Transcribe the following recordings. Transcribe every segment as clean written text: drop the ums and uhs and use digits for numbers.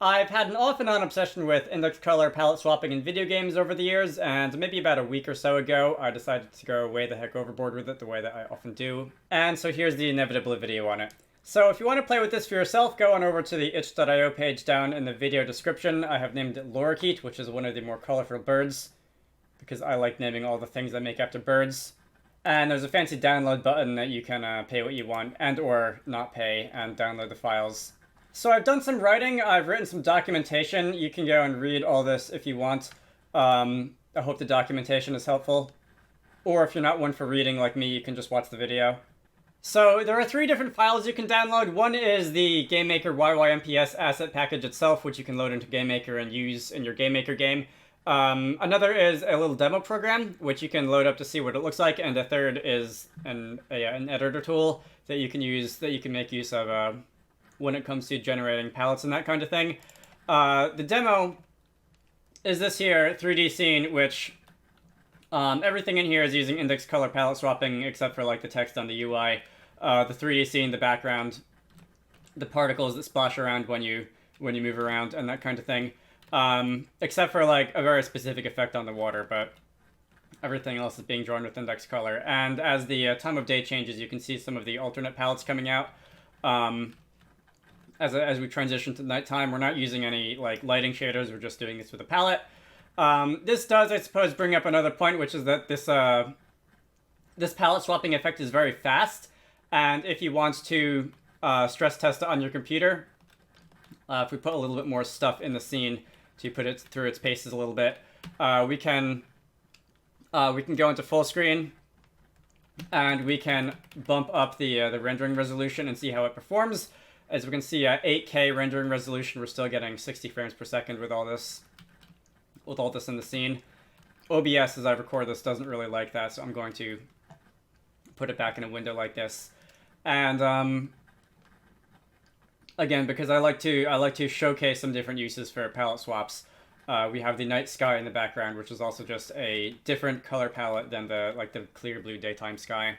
I've had an off and on obsession with index color palette swapping in video games over the years, and maybe about a week or so ago, I decided to go way the heck overboard with it the way that I often do. And so here's the inevitable video on it. So if you want to play with this for yourself, go on over to the itch.io page down in the video description. I have named it Lorikeet, which is one of the more colorful birds, because I like naming all the things I make after birds. And there's a fancy download button that you can pay what you want and or not pay and download the files. So I've done some writing, I've written some documentation. You can go and read all this if you want. I hope the documentation is helpful. Or if you're not one for reading like me, you can just watch the video. So there are 3 different files you can download. One is the GameMaker YYMPS asset package itself, which you can load into GameMaker and use in your GameMaker game. Another is a little demo program, which you can load up to see what it looks like, and a third is an editor tool that you can use, that you can make use of when it comes to generating palettes and that kind of thing. The demo is this here 3D scene, which everything in here is using index color palette swapping, except for like the text on the UI, the 3D scene, the background, the particles that splash around when you move around, and that kind of thing. Except for like a very specific effect on the water, but everything else is being drawn with index color. And as the time of day changes, you can see some of the alternate palettes coming out. As we transition to nighttime, we're not using any like lighting shaders, we're just doing this with a palette. This does, I suppose, bring up another point, which is that this palette swapping effect is very fast, and if you want to stress test it on your computer, if we put a little bit more stuff in the scene to put it through its paces a little bit, we can go into full screen, and we can bump up the rendering resolution and see how it performs. As we can see, 8K rendering resolution, we're still getting 60 frames per second with all this in the scene. OBS, as I record this, doesn't really like that, so I'm going to put it back in a window like this. And again, because I like to showcase some different uses for palette swaps. We have the night sky in the background, which is also just a different color palette than the clear blue daytime sky.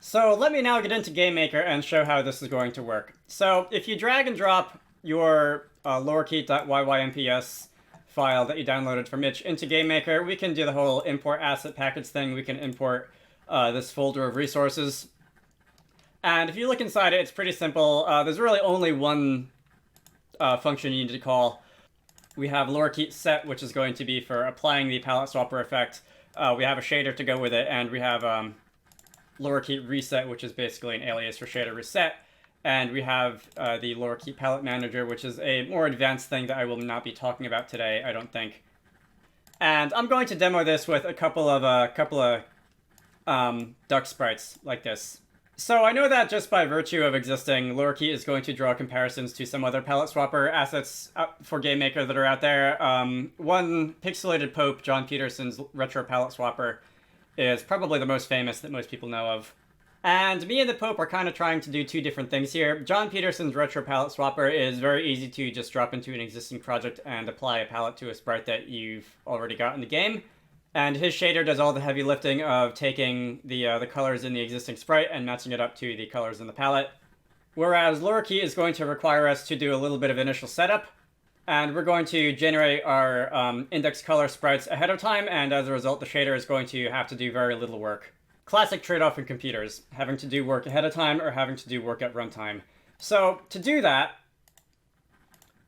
So let me now get into GameMaker and show how this is going to work. So if you drag and drop your lorikeet.yyMPS file that you downloaded from itch into GameMaker, we can do the whole import asset package thing. We can import this folder of resources. And if you look inside it, it's pretty simple. There's really only one function you need to call. We have Lorikeet set, which is going to be for applying the palette swapper effect. We have a shader to go with it, and we have Lorikeet reset, which is basically an alias for shader reset. And we have the Lorikeet palette manager, which is a more advanced thing that I will not be talking about today, I don't think. And I'm going to demo this with a couple of duck sprites like this. So I know that just by virtue of existing, Lorikeet is going to draw comparisons to some other palette swapper assets for GameMaker that are out there. One, Pixelated Pope, John Peterson's retro palette swapper, is probably the most famous that most people know of. And me and the Pope are kind of trying to do 2 different things here. John Peterson's retro palette swapper is very easy to just drop into an existing project and apply a palette to a sprite that you've already got in the game. And his shader does all the heavy lifting of taking the colors in the existing sprite and matching it up to the colors in the palette. Whereas Lorikeet is going to require us to do a little bit of initial setup, and we're going to generate our index color sprites ahead of time, and as a result, the shader is going to have to do very little work. Classic trade-off in computers, having to do work ahead of time or having to do work at runtime. So to do that,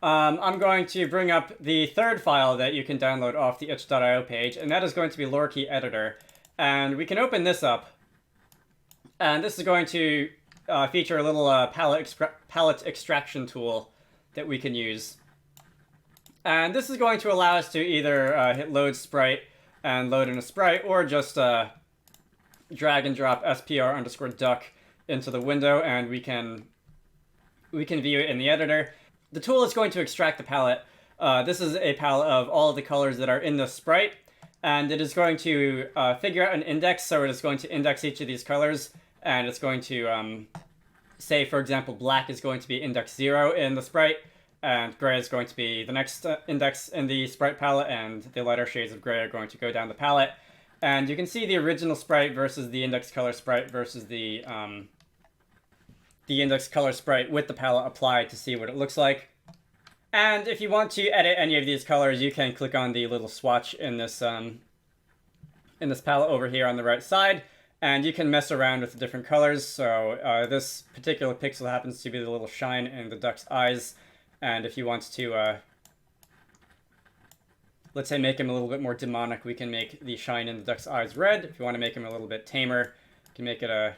I'm going to bring up the 3rd file that you can download off the itch.io page, and that is going to be Lorikeet Editor. And we can open this up, and this is going to feature a little palette extraction tool that we can use. And this is going to allow us to either hit load sprite and load in a sprite, or just drag and drop spr_duck into the window, and we can view it in the editor. The tool is going to extract the palette. This is a palette of all of the colors that are in the sprite, and it is going to figure out an index, so it is going to index each of these colors, and it's going to say, for example, black is going to be index 0 in the sprite, and gray is going to be the next index in the sprite palette, and the lighter shades of gray are going to go down the palette. And you can see the original sprite versus the index color sprite versus the the index color sprite with the palette applied to see what it looks like. And if you want to edit any of these colors, you can click on the little swatch in this palette over here on the right side, and you can mess around with the different colors. So this particular pixel happens to be the little shine in the duck's eyes, and if you want to, let's say, make him a little bit more demonic, we can make the shine in the duck's eyes red. If you want to make him a little bit tamer, you can make it a,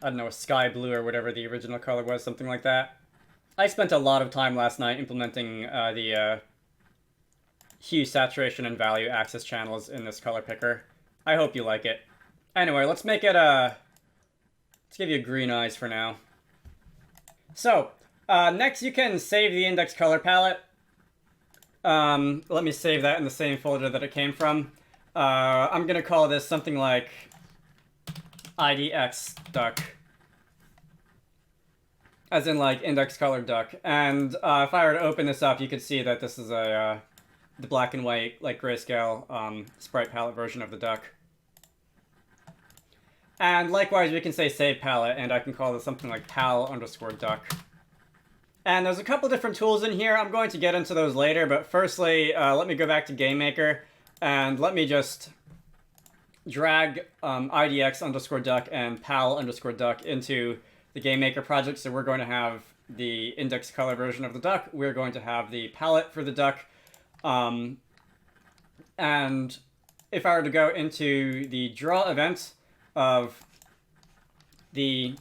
I don't know, a sky blue or whatever the original color was, something like that. I spent a lot of time last night implementing the hue, saturation, and value access channels in this color picker. I hope you like it. Anyway, let's make it let's give you green eyes for now. So, next you can save the index color palette. Let me save that in the same folder that it came from. I'm gonna call this something like IDX duck. As in, like, index color duck. And if I were to open this up, you could see that this is the black and white, like, grayscale sprite palette version of the duck. And likewise, we can say save palette, and I can call this something like pal_duck. And there's a couple different tools in here. I'm going to get into those later, but firstly, let me go back to GameMaker, and let me just drag IDX_duck and pal_duck into the GameMaker project. So we're going to have the index color version of the duck. We're going to have the palette for the duck. And if I were to go into the draw event of the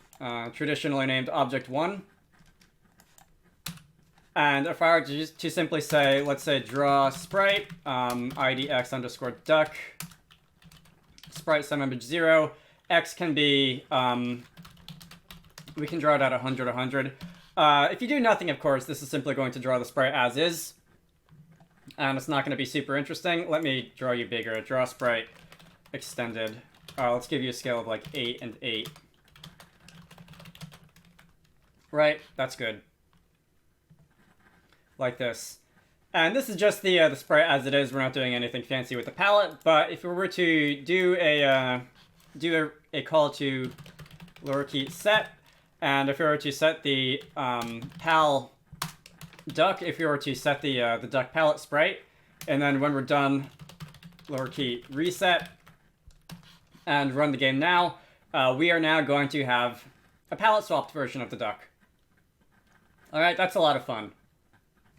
traditionally named object1, and if I were to simply say, let's say draw sprite, IDX_duck, sprite sum_image 0, x can be, we can draw it at 100, 100. If you do nothing, of course, this is simply going to draw the sprite as is. And it's not going to be super interesting. Let me draw you bigger. Draw sprite extended. Let's give you a scale of like 8 and 8. Right, that's good. Like this. And this is just the sprite as it is. We're not doing anything fancy with the palette. But if we were to do a call to Lorikeet set, and if we were to set the pal duck, if we were to set the duck palette sprite, and then when we're done, Lorikeet reset, and run the game now, we are now going to have a palette swapped version of the duck. Alright, that's a lot of fun.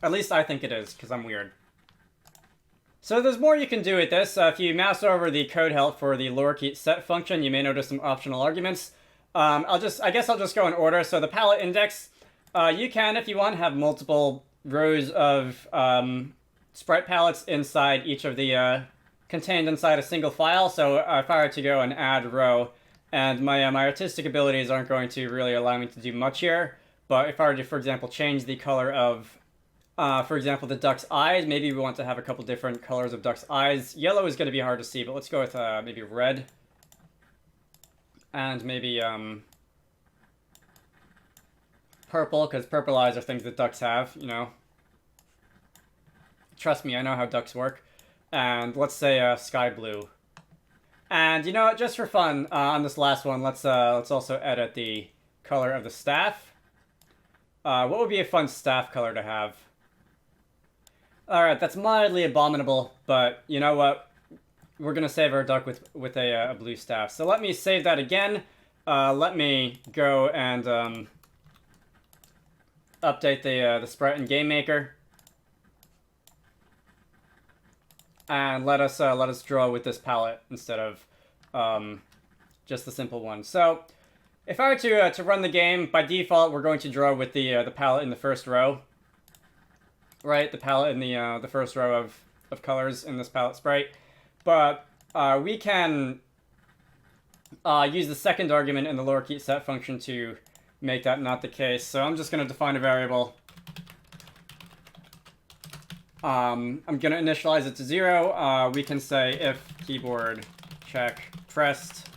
At least I think it is, because I'm weird. So there's more you can do with this. If you mouse over the code help for the Lorikeet set function, you may notice some optional arguments. I guess I'll just go in order. So the palette index, you can, if you want, have multiple rows of sprite palettes inside each of the contained inside a single file. So if I were to go and add row, and my artistic abilities aren't going to really allow me to do much here, but if I were to, for example, change the color of, for example, the duck's eyes, maybe we want to have a couple different colors of duck's eyes. Yellow is going to be hard to see, but let's go with maybe red. And maybe purple, because purple eyes are things that ducks have, you know. Trust me, I know how ducks work. And let's say sky blue. And you know what, just for fun, on this last one, let's also edit the color of the staff. What would be a fun staff color to have? Alright, that's mildly abominable, but you know what? We're going to save our duck with a blue staff. So let me save that again. Let me go and update the sprite in GameMaker. And let us draw with this palette instead of just the simple one. So if I were to run the game, by default, we're going to draw with the palette in the first row. Right, the palette in the first row of colors in this palette sprite. But we can use the second argument in the Lorikeet set function to make that not the case. So I'm just going to define a variable. I'm going to initialize it to 0. We can say if keyboard check pressed.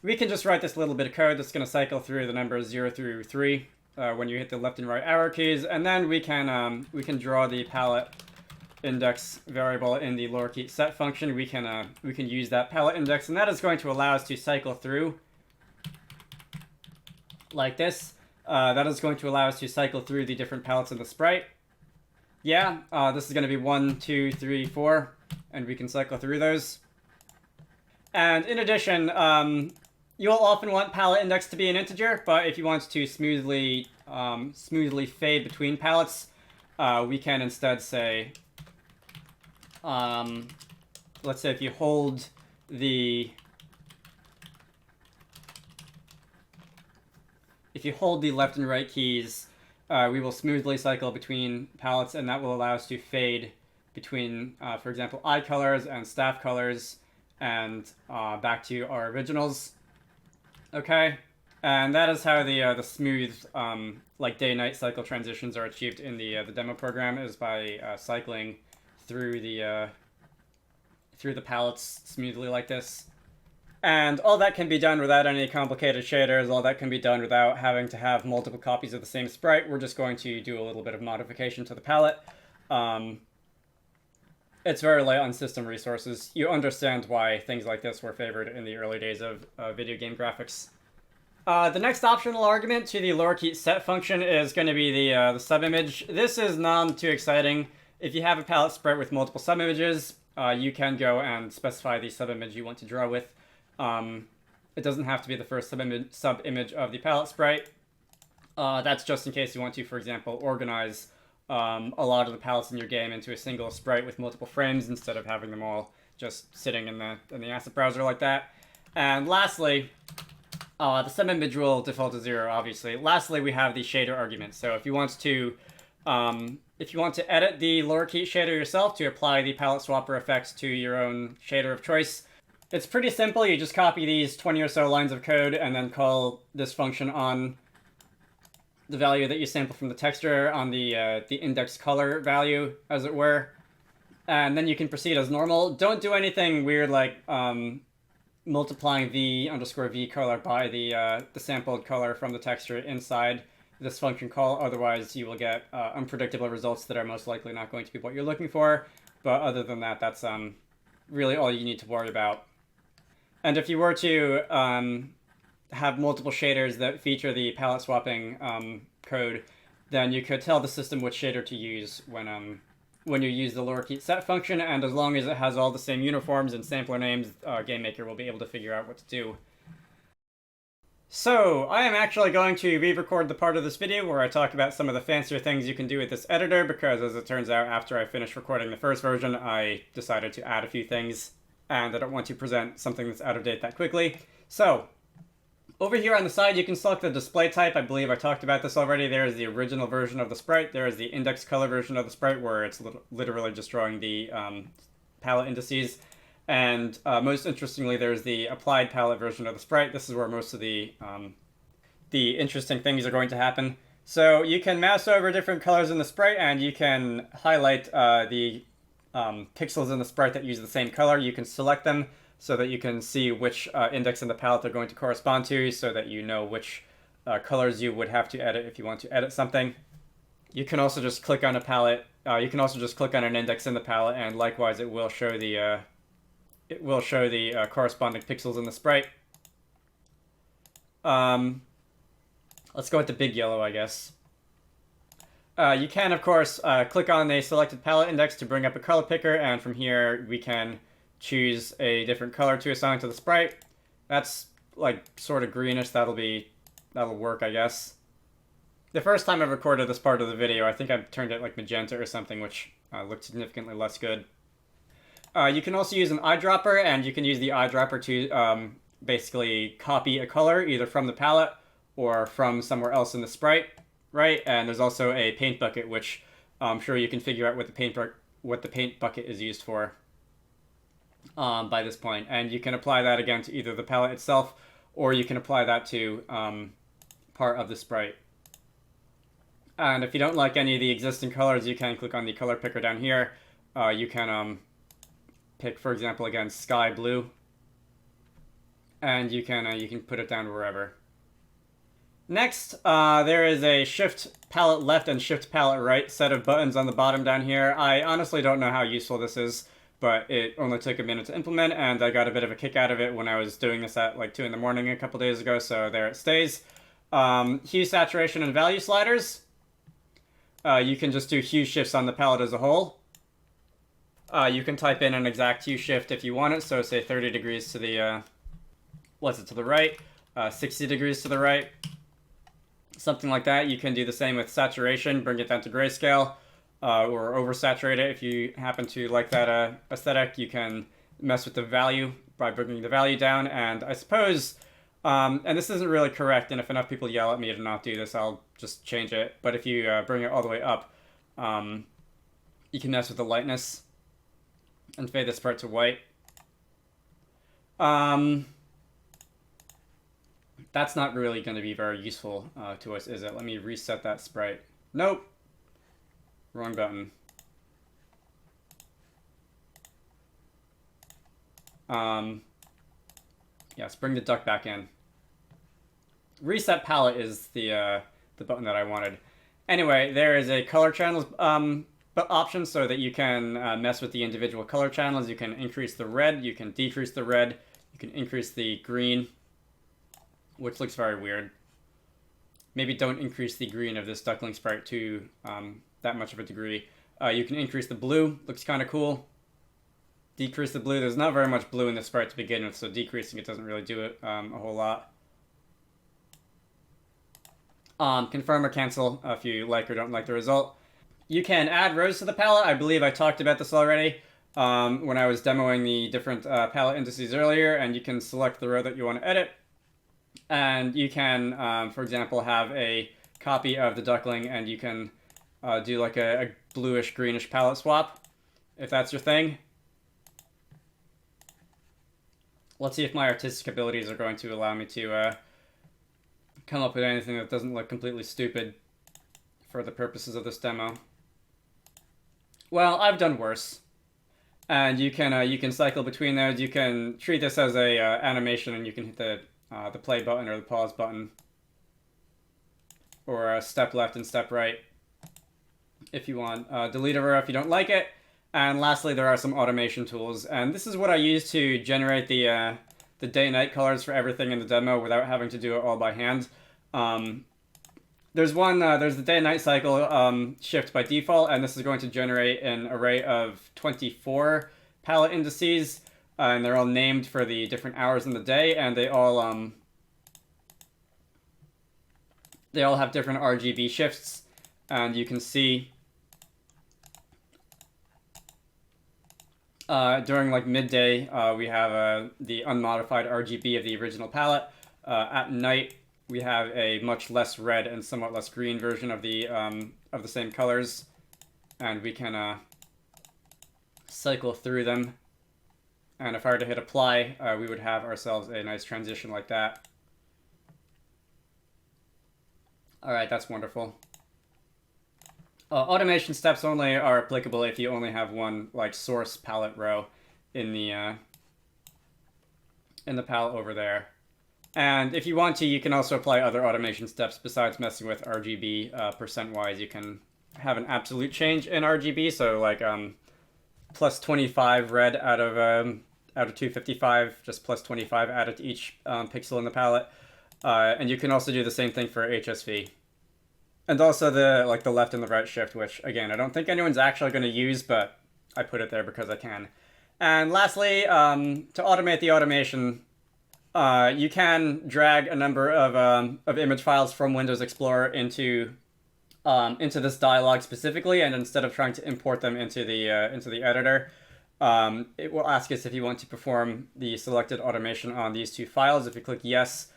We can just write this little bit of code that's going to cycle through the numbers 0 through 3 when you hit the left and right arrow keys, and then we can draw the palette index variable in the Lorikeet set function. We can use that palette index, and that is going to allow us to cycle through like this. That is going to allow us to cycle through the different palettes in the sprite. Yeah, this is going to be 1, 2, 3, 4, and we can cycle through those. And in addition, you'll often want palette index to be an integer, but if you want to smoothly fade between palettes, we can instead say, let's say if you hold the left and right keys, we will smoothly cycle between palettes, and that will allow us to fade between, for example, eye colors and staff colors, and back to our originals. Okay, and that is how the smooth like day-night cycle transitions are achieved in the demo program, is by cycling through the palettes smoothly like this. And all that can be done without any complicated shaders. All that can be done without having to have multiple copies of the same sprite. We're just going to do a little bit of modification to the palette. It's very light on system resources. You understand why things like this were favored in the early days of video game graphics. The next optional argument to the Lorikeet set function is going to be the subimage. This is not too exciting. If you have a palette sprite with multiple subimages, you can go and specify the subimage you want to draw with. It doesn't have to be the first subimage of the palette sprite. That's just in case you want to, for example, organize a lot of the palettes in your game into a single sprite with multiple frames instead of having them all just sitting in the asset browser like that. And lastly, the subimage will default to 0, obviously. Lastly, we have the shader argument. So if you want to edit the Lorikeet shader yourself to apply the palette swapper effects to your own shader of choice, it's pretty simple. You just copy these 20 or so lines of code and then call this function on the value that you sample from the texture on the index color value, as it were. And then you can proceed as normal. Don't do anything weird like multiplying v_v color by the sampled color from the texture inside this function call. Otherwise, you will get unpredictable results that are most likely not going to be what you're looking for. But other than that, that's really all you need to worry about. And if you were to have multiple shaders that feature the palette swapping code, then you could tell the system which shader to use when you use the Lorikeet set function, and as long as it has all the same uniforms and sampler names, GameMaker will be able to figure out what to do. So, I am actually going to re-record the part of this video where I talk about some of the fancier things you can do with this editor, because as it turns out, after I finished recording the first version, I decided to add a few things, and I don't want to present something that's out of date that quickly. So, over here on the side, you can select the display type. I believe I talked about this already. There is the original version of the sprite. There is the index color version of the sprite, where it's literally just drawing the palette indices. And most interestingly, there's the applied palette version of the sprite. This is where most of the interesting things are going to happen. So you can mouse over different colors in the sprite, and you can highlight the pixels in the sprite that use the same color. You can select them so that you can see which index in the palette they're going to correspond to, so that you know which colors you would have to edit if you want to edit something. You can also just click on a palette. You can also just click on an index in the palette, and likewise, it will show the corresponding pixels in the sprite. Let's go with the big yellow, I guess. You can, of course, click on the selected palette index to bring up a color picker, and from here we can choose a different color to assign to the sprite. That's like sort of greenish. That'll work, I guess. The first time I recorded this part of the video, I think I turned it like magenta or something, which looked significantly less good. You can also use an eyedropper, and you can use the eyedropper to basically copy a color either from the palette or from somewhere else in the sprite, right? And there's also a paint bucket, which I'm sure you can figure out what the paint bucket is used for by this point. And you can apply that again to either the palette itself, or you can apply that to part of the sprite. And if you don't like any of the existing colors, you can click on the color picker down here. You can pick, for example, again, sky blue, and you can put it down wherever. Next, there is a shift palette left and shift palette right set of buttons on the bottom down here. I honestly don't know how useful this is, but it only took a minute to implement, and I got a bit of a kick out of it when I was doing this at like 2 in the morning a couple days ago, so there it stays. Hue, saturation, and value sliders. You can just do hue shifts on the palette as a whole. You can type in an exact hue shift if you want it. So say 30 degrees to the, to the right, 60 degrees to the right, something like that. You can do the same with saturation, bring it down to grayscale, or oversaturate it. If you happen to like that aesthetic, you can mess with the value by bringing the value down. And I suppose, and this isn't really correct, and if enough people yell at me to not do this, I'll just change it. But if you bring it all the way up, you can mess with the lightness and fade this part to white. That's not really going to be very useful to us, is it? Let me reset that sprite. Nope. Wrong button. Yes, bring the duck back in. Reset palette is the button that I wanted. Anyway, there is a color channels option so that you can mess with the individual color channels. You can increase the red, you can decrease the red, you can increase the green, which looks very weird. Maybe don't increase the green of this duckling sprite to that much of a degree. You can increase the blue, looks kind of cool. Decrease the blue. There's not very much blue in the sprite to begin with, so decreasing it doesn't really do it a whole lot. Confirm or cancel if you like or don't like the result. You can add rows to the palette. I believe I talked about this already when I was demoing the different palette indices earlier, and you can select the row that you want to edit. And you can, for example, have a copy of the duckling, and you can do like a bluish-greenish palette swap, if that's your thing. Let's see if my artistic abilities are going to allow me to come up with anything that doesn't look completely stupid for the purposes of this demo. Well, I've done worse. And you can cycle between those. You can treat this as a animation, and you can hit the play button or the pause button, or step left and step right if you want. Delete a row if you don't like it. And lastly, there are some automation tools, and this is what I use to generate the day-night colors for everything in the demo without having to do it all by hand. There's the day-night cycle shift by default, and this is going to generate an array of 24 palette indices, and they're all named for the different hours in the day, and they all have different RGB shifts, and you can see during like midday, we have the unmodified RGB of the original palette. At night, we have a much less red and somewhat less green version of the same colors, and we can cycle through them. And if I were to hit apply, we would have ourselves a nice transition like that. All right, that's wonderful. Automation steps only are applicable if you only have one like source palette row in the palette over there. And if you want to, you can also apply other automation steps besides messing with RGB percent-wise. You can have an absolute change in RGB, so like plus 25 red out of 255, just plus 25 added to each pixel in the palette. And you can also do the same thing for HSV. And also the left and the right shift, which again I don't think anyone's actually going to use, but I put it there because I can. And lastly, to automate the automation, you can drag a number of image files from Windows Explorer into this dialog specifically, and instead of trying to import them into the editor, it will ask us if you want to perform the selected automation on these two files. If you click yes,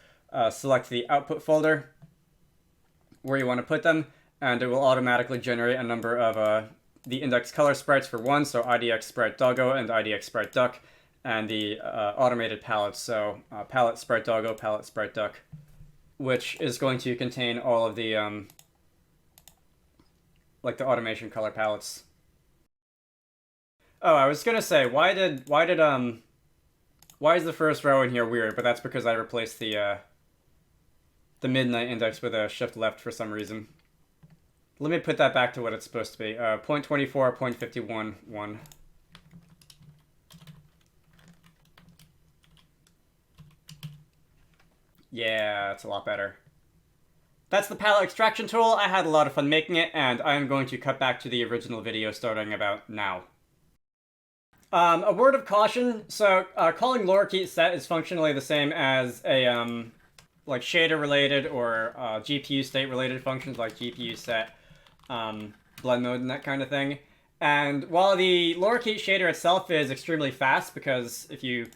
select the output folder where you want to put them, and it will automatically generate a number of the index color sprites for one, so IDX sprite doggo and IDX sprite duck, and the automated palettes, so palette sprite doggo, palette sprite duck, which is going to contain all of the like the automation color palettes. Oh, I was gonna say, why is the first row in here weird? But that's because I replaced the midnight index with a shift left for some reason. Let me put that back to what it's supposed to be. 0.24, 0.51, 1. Yeah, it's a lot better. That's the palette extraction tool. I had a lot of fun making it, and I'm going to cut back to the original video starting about now. A word of caution, so calling Lorikeet set is functionally the same as a like shader related or GPU state related functions like GPU set, blend mode, and that kind of thing. And while the Lorikeet shader itself is extremely fast, because if you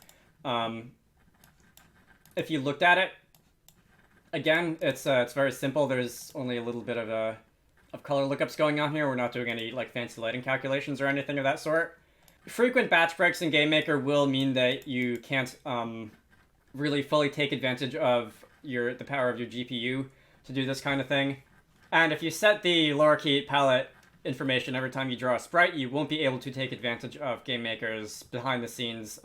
looked at it, again, it's very simple. There's only a little bit of color lookups going on here. We're not doing any like fancy lighting calculations or anything of that sort. Frequent batch breaks in GameMaker will mean that you can't really fully take advantage of the power of your GPU to do this kind of thing. And if you set the Lorikeet palette information every time you draw a sprite, you won't be able to take advantage of GameMaker's behind-the-scenes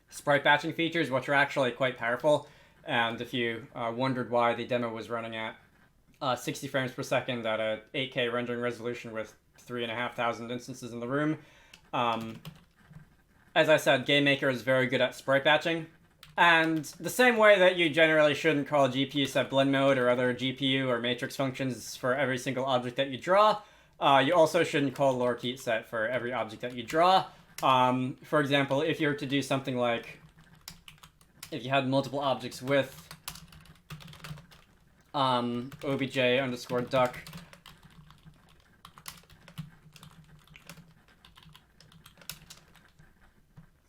sprite batching features, which are actually quite powerful. And if you wondered why the demo was running at 60 frames per second at a 8K rendering resolution with 3,500 instances in the room, as I said, GameMaker is very good at sprite batching. And the same way that you generally shouldn't call GPU set blend mode or other GPU or matrix functions for every single object that you draw, you also shouldn't call Lorikeet set for every object that you draw. For example, if you were to do something like, if you had multiple objects with obj underscore duck,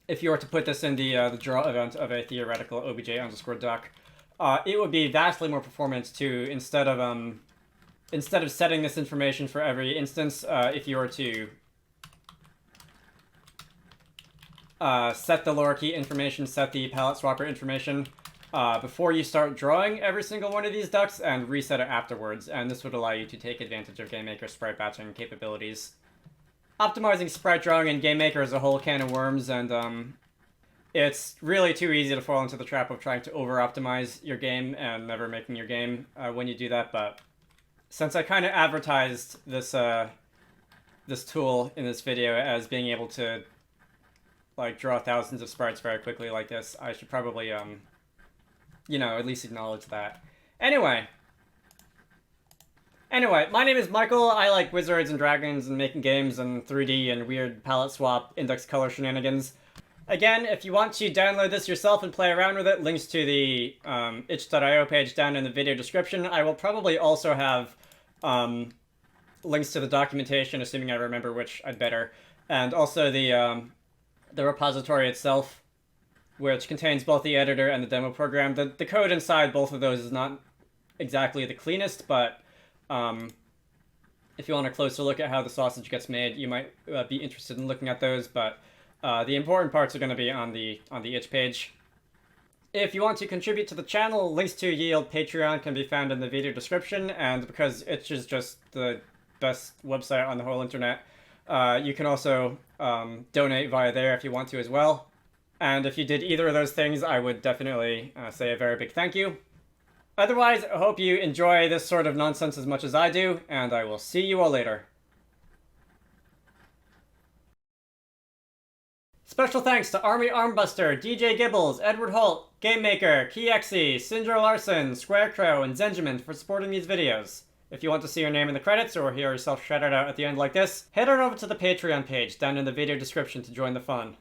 if you were to put this in the draw event of a theoretical obj underscore duck, it would be vastly more performant to, instead of setting this information for every instance, if you were to set the Lorikeet information, set the palette swapper information before you start drawing every single one of these ducks, and reset it afterwards, and this would allow you to take advantage of GameMaker's sprite batching capabilities. Optimizing sprite drawing in GameMaker is a whole can of worms, and it's really too easy to fall into the trap of trying to over-optimize your game and never making your game when you do that. But since I kind of advertised this this tool in this video as being able to like draw thousands of sprites very quickly like this, I should probably you know, at least acknowledge that. Anyway, my name is Michael. I like wizards and dragons and making games and 3D and weird palette swap index color shenanigans. Again, if you want to download this yourself and play around with it, links to the itch.io page down in the video description. I will probably also have links to the documentation, assuming I remember, which I'd better, and also the repository itself, which contains both the editor and the demo program. The code inside both of those is not exactly the cleanest, but if you want a closer look at how the sausage gets made, you might be interested in looking at those, but the important parts are going to be on the itch page. If you want to contribute to the channel, links to Yield Patreon can be found in the video description, and because itch is just the best website on the whole internet, you can also donate via there if you want to as well. And if you did either of those things, I would definitely say a very big thank you. Otherwise, I hope you enjoy this sort of nonsense as much as I do, and I will see you all later. Special thanks to Army Armbuster, DJ Gibbles, Edward Holt, GameMaker, Keyexy, Sindra Larson, Squarecrow, and Zenjamin for supporting these videos. If you want to see your name in the credits or hear yourself shouted out at the end like this, head on over to the Patreon page down in the video description to join the fun.